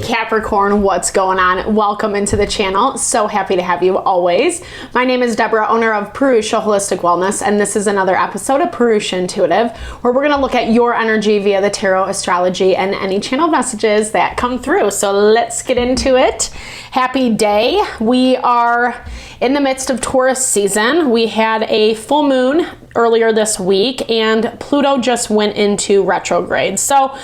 Capricorn, what's going on? Welcome into the channel. So happy to have you always. My name is Deborah, owner of Purusha Holistic Wellness, and this is another episode of Purusha Intuitive, where we're going to look at your energy via the tarot, astrology, and any channel messages that come through. So let's get into it. Happy day. We are in the midst of Taurus season. We had a full moon earlier this week, and Pluto just went into retrograde. So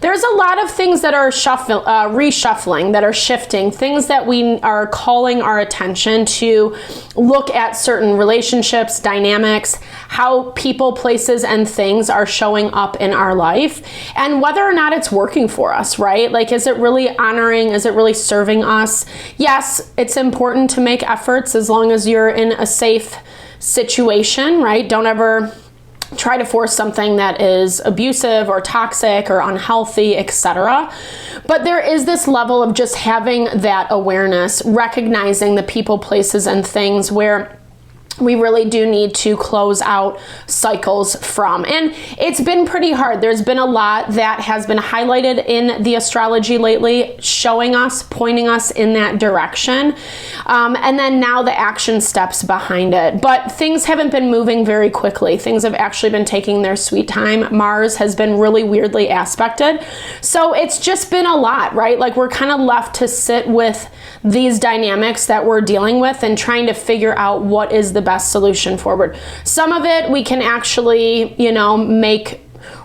there's a lot of things that are reshuffling, that are shifting, things that we are calling our attention to look at certain relationships, dynamics, how people, places, and things are showing up in our life, and whether or not it's working for us, right? Like, is it really honoring? Is it really serving us? Yes, it's important to make efforts as long as you're in a safe situation, right? Don't ever try to force something that is abusive or toxic or unhealthy, etc. But there is this level of just having that awareness, recognizing the people, places, and things where we really do need to close out cycles from. And it's been pretty hard. There's been a lot that has been highlighted in the astrology lately, showing us, pointing us in that direction. And then now the action steps behind it. But things haven't been moving very quickly. Things have actually been taking their sweet time. Mars has been really weirdly aspected. So it's just been a lot, right? Like, we're kind of left to sit with these dynamics that we're dealing with and trying to figure out what is the best solution forward. Some of it we can actually, make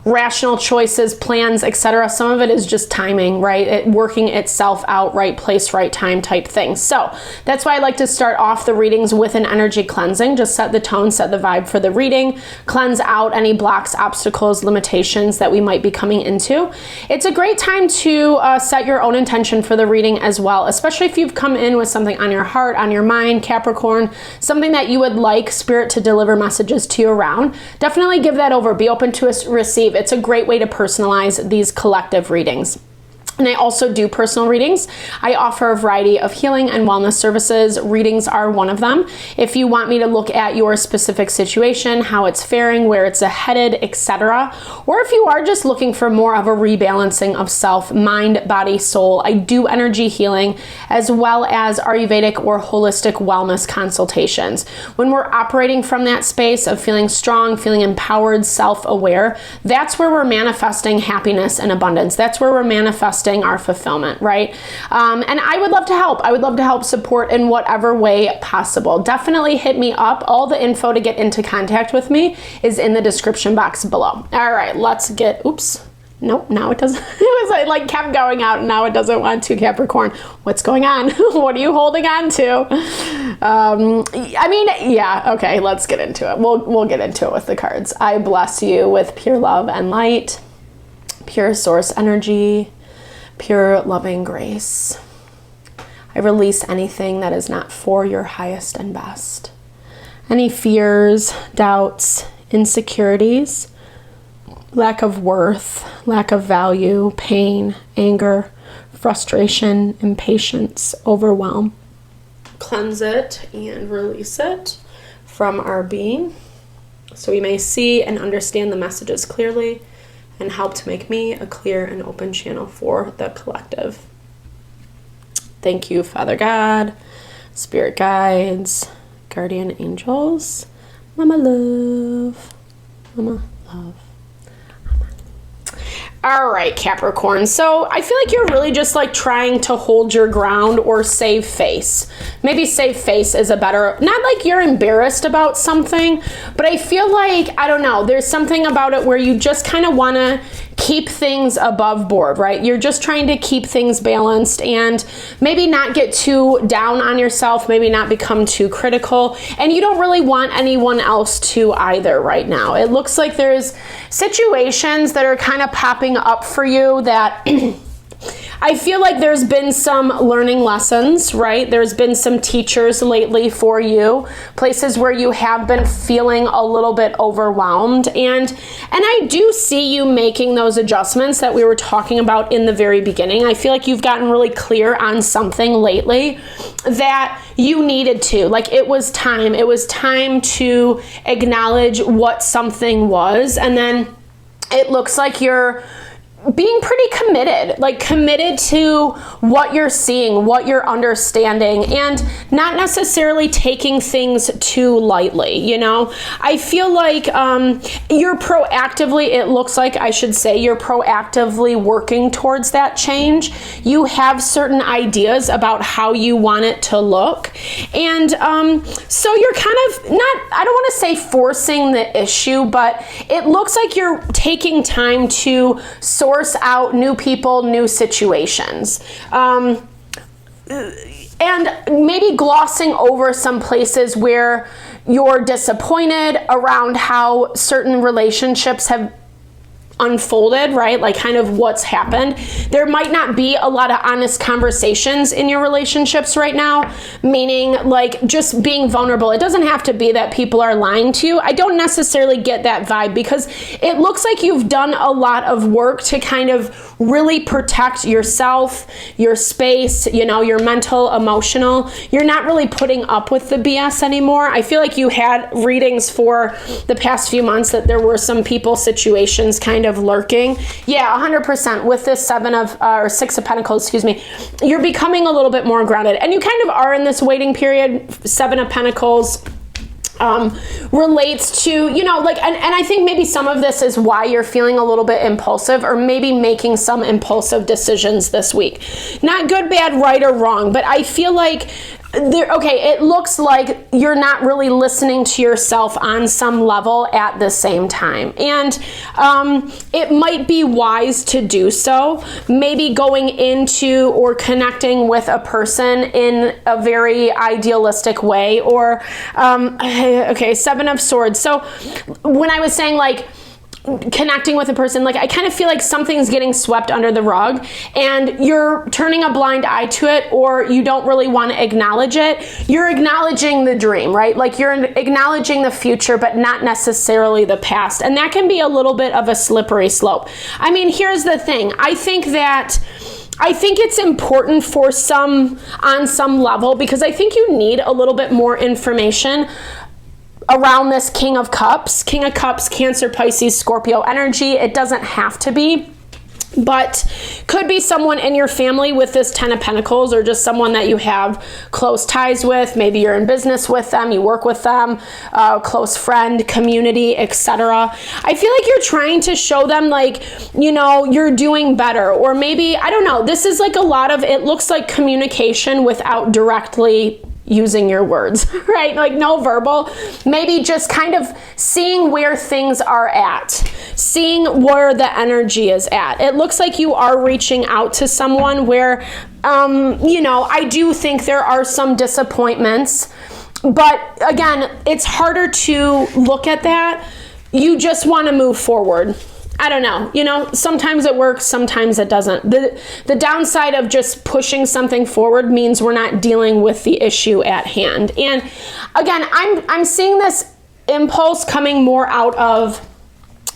rational choices, plans, etc. Some of it is just timing, right? It working itself out, right place, right time type thing. So that's why I like to start off the readings with an energy cleansing. Just set the tone, set the vibe for the reading, cleanse out any blocks, obstacles, limitations that we might be coming into. It's a great time to set your own intention for the reading as well, especially if you've come in with something on your heart, on your mind, Capricorn, something that you would like Spirit to deliver messages to you around. Definitely give that over. Be open to receive. It's a great way to personalize these collective readings. And I also do personal readings. I offer a variety of healing and wellness services. Readings are one of them. If you want me to look at your specific situation, how it's faring, where it's headed, etc., or if you are just looking for more of a rebalancing of self, mind, body, soul, I do energy healing as well as Ayurvedic or holistic wellness consultations. When we're operating from that space of feeling strong, feeling empowered, self-aware, that's where we're manifesting happiness and abundance. That's where we're manifesting our fulfillment, right? And I would love to help. I would love to help support in whatever way possible. Definitely hit me up. All the info to get into contact with me is in the description box below. All right, let's get, oops. Nope, now it doesn't. It was like kept going out and now it doesn't want to, Capricorn. What's going on? What are you holding on to? Yeah, okay, let's get into it. We'll get into it with the cards. I bless you with pure love and light, pure source energy, pure loving grace. I release anything that is not for your highest and best. Any fears, doubts, insecurities, lack of worth, lack of value, pain, anger, frustration, impatience, overwhelm. Cleanse it and release it from our being so we may see and understand the messages clearly and help to make me a clear and open channel for the collective. Thank you, Father God, Spirit guides, guardian angels, Mama love, Mama love. All right, Capricorn. So I feel like you're really just like trying to hold your ground or save face. Maybe save face is a better, not like you're embarrassed about something, but I feel like, I don't know, there's something about it where you just kind of want to keep things above board, right? You're just trying to keep things balanced and maybe not get too down on yourself, maybe not become too critical. And you don't really want anyone else to either right now. It looks like there's situations that are kind of popping up for you that I feel like there's been some learning lessons, right? There's been some teachers lately for you, places where you have been feeling a little bit overwhelmed. And I do see you making those adjustments that we were talking about in the very beginning. I feel like you've gotten really clear on something lately that you needed to. Like, it was time. It was time to acknowledge what something was. And then it looks like you're being pretty committed, like committed to what you're seeing, what you're understanding, and not necessarily taking things too lightly, you know? I feel like you're proactively, it looks like I should say, you're proactively working towards that change. You have certain ideas about how you want it to look. And so you're kind of not, I don't want to say forcing the issue, but it looks like you're taking time to source out new people, new situations. And maybe glossing over some places where you're disappointed around how certain relationships have unfolded, right? Like kind of what's happened. There might not be a lot of honest conversations in your relationships right now, meaning like just being vulnerable. It doesn't have to be that people are lying to you. I don't necessarily get that vibe because it looks like you've done a lot of work to kind of really protect yourself, your space, you know, your mental, emotional. You're not really putting up with the BS anymore. I feel like you had readings for the past few months that there were some people, situations kind of lurking. Yeah, 100% with this Six of Pentacles, excuse me, you're becoming a little bit more grounded, and you kind of are in this waiting period. Seven of Pentacles relates to, you know, like, and I think maybe some of this is why you're feeling a little bit impulsive, or maybe making some impulsive decisions this week. Not good, bad, right, or wrong, but I feel like it looks like you're not really listening to yourself on some level at the same time. And it might be wise to do so. Maybe going into or connecting with a person in a very idealistic way, or, Seven of Swords. So when I was saying like, connecting with a person, like I kind of feel like something's getting swept under the rug and you're turning a blind eye to it, or you don't really want to acknowledge it. You're acknowledging the dream, right? Like you're acknowledging the future, but not necessarily the past. And that can be a little bit of a slippery slope. I mean, here's the thing. I think it's important for on some level, because I think you need a little bit more information around this King of Cups, Cancer, Pisces, Scorpio energy. It doesn't have to be, but could be someone in your family with this Ten of Pentacles, or just someone that you have close ties with. Maybe you're in business with them, you work with them, close friend, community, etc. I feel like you're trying to show them like, you know, you're doing better, or maybe, I don't know, this is like a lot of, it looks like communication without directly using your words, right? Like no verbal, maybe just kind of seeing where things are at, seeing where the energy is at. It looks like you are reaching out to someone where, you know, I do think there are some disappointments, but again, it's harder to look at that. You just want to move forward. I don't know, you know, sometimes it works, sometimes it doesn't. The downside of just pushing something forward means we're not dealing with the issue at hand. And again, I'm seeing this impulse coming more out of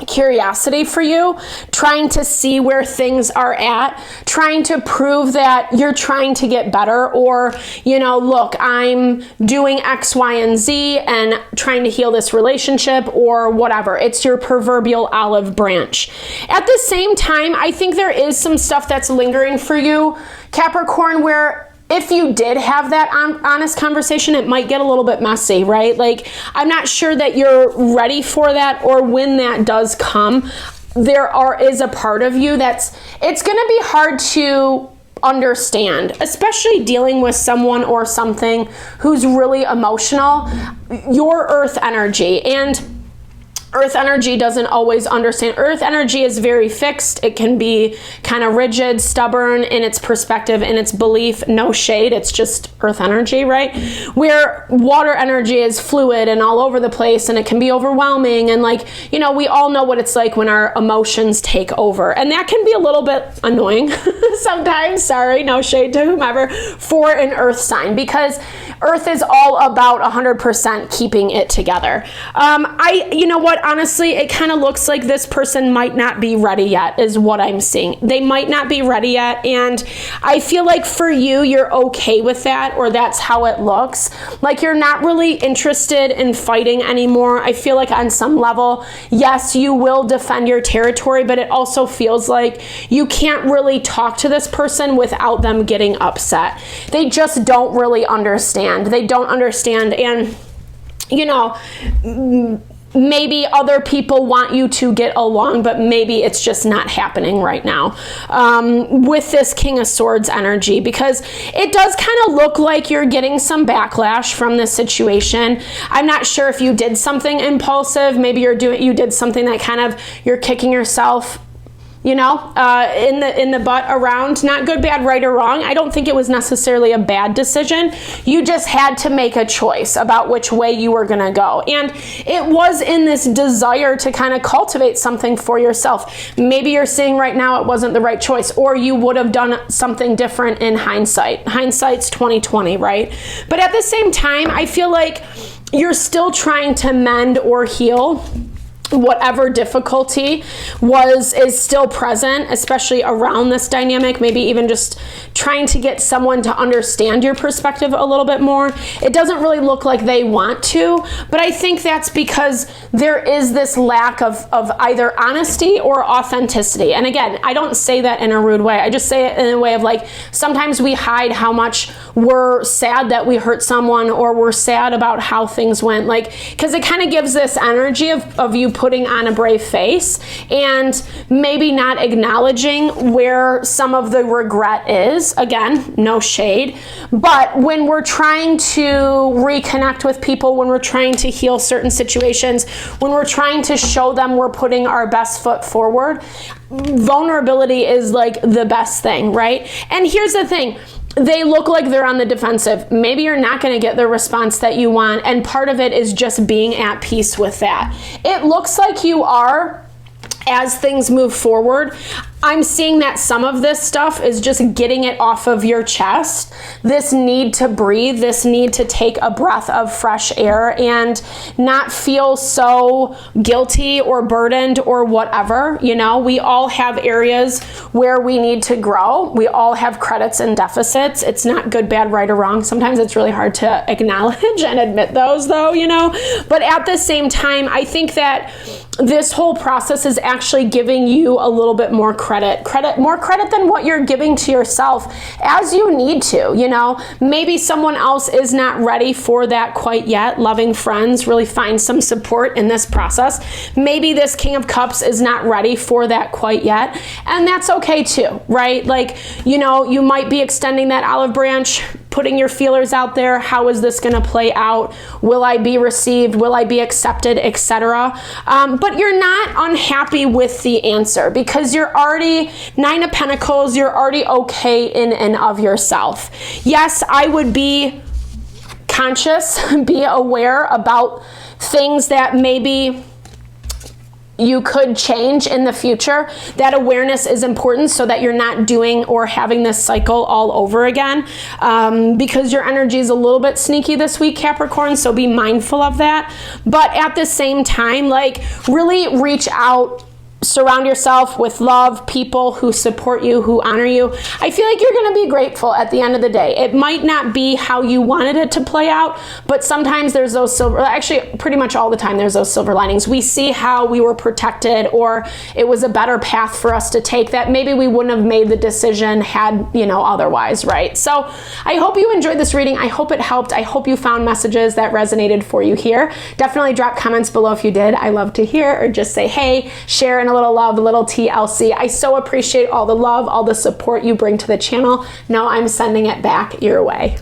curiosity for you, trying to see where things are at, trying to prove that you're trying to get better, or, you know, look, I'm doing X, Y, and Z and trying to heal this relationship, or whatever. It's your proverbial olive branch. At the same time, I think there is some stuff that's lingering for you, Capricorn, where if you did have that honest conversation, it might get a little bit messy, right? Like, I'm not sure that you're ready for that, or when that does come, is a part of you it's going to be hard to understand, especially dealing with someone or something who's really emotional, your earth energy. And Earth energy doesn't always understand. Earth energy is very fixed. It can be kind of rigid, stubborn in its perspective, in its belief. No shade. It's just Earth energy, right? Where water energy is fluid and all over the place, and it can be overwhelming. And like, you know, we all know what it's like when our emotions take over. And that can be a little bit annoying sometimes. Sorry, no shade to whomever, for an Earth sign, because Earth is all about 100% keeping it together. You know what, honestly, it kind of looks like this person might not be ready yet is what I'm seeing. They might not be ready yet, and I feel like for you, you're okay with that, or that's how it looks. Like you're not really interested in fighting anymore. I feel like on some level, yes, you will defend your territory, but it also feels like you can't really talk to this person without them getting upset. They just don't really understand. They don't understand, and you know, maybe other people want you to get along, but maybe it's just not happening right now with this King of Swords energy, because it does kind of look like you're getting some backlash from this situation. I'm not sure if you did something impulsive. Maybe you did something that kind of you're kicking yourself, you know, in the butt around. Not good, bad, right, or wrong. I don't think it was necessarily a bad decision. You just had to make a choice about which way you were going to go. And it was in this desire to kind of cultivate something for yourself. Maybe you're saying right now it wasn't the right choice, or you would have done something different in hindsight. Hindsight's 20/20, right? But at the same time, I feel like you're still trying to mend or heal whatever difficulty is still present, especially around this dynamic. Maybe even just trying to get someone to understand your perspective a little bit more. It doesn't really look like they want to, but I think that's because there is this lack of either honesty or authenticity. And again, I don't say that in a rude way. I just say it in a way of like, sometimes we hide how much we're sad that we hurt someone, or we're sad about how things went. Like, because it kind of gives this energy of you putting on a brave face and maybe not acknowledging where some of the regret is. Again, no shade. But when we're trying to reconnect with people, when we're trying to heal certain situations, when we're trying to show them we're putting our best foot forward, vulnerability is like the best thing, right? And here's the thing. They look like they're on the defensive. Maybe you're not going to get the response that you want, and part of it is just being at peace with that. It looks like you are, as things move forward. I'm seeing that some of this stuff is just getting it off of your chest. This need to breathe, this need to take a breath of fresh air and not feel so guilty or burdened or whatever. You know, we all have areas where we need to grow. We all have credits and deficits. It's not good, bad, right, or wrong. Sometimes it's really hard to acknowledge and admit those, though, you know. But at the same time, I think that this whole process is actually giving you a little bit more more credit than what you're giving to yourself, as you need to, you know. Maybe someone else is not ready for that quite yet. Loving friends, really find some support in this process. Maybe this King of Cups is not ready for that quite yet, and that's okay too, right? Like, you know, you might be extending that olive branch, putting your feelers out there. How is this going to play out? Will I be received? Will I be accepted, etc.? But you're not unhappy with the answer, because you're already 9 of Pentacles. You're already okay in and of yourself. Yes, I would be conscious, be aware about things that maybe you could change in the future. That awareness is important so that you're not doing or having this cycle all over again, because your energy is a little bit sneaky this week, Capricorn, so be mindful of that. But at the same time, like, really reach out. Surround yourself with love, people who support you, who honor you. I feel like you're going to be grateful at the end of the day. It might not be how you wanted it to play out, but sometimes there's those actually pretty much all the time there's those silver linings. We see how we were protected, or it was a better path for us to take that maybe we wouldn't have made the decision had, you know, otherwise, right? So I hope you enjoyed this reading. I hope it helped. I hope you found messages that resonated for you here. Definitely drop comments below if you did. I love to hear, or just say, hey, share a little love, a little TLC. I so appreciate all the love, all the support you bring to the channel. Know I'm sending it back your way.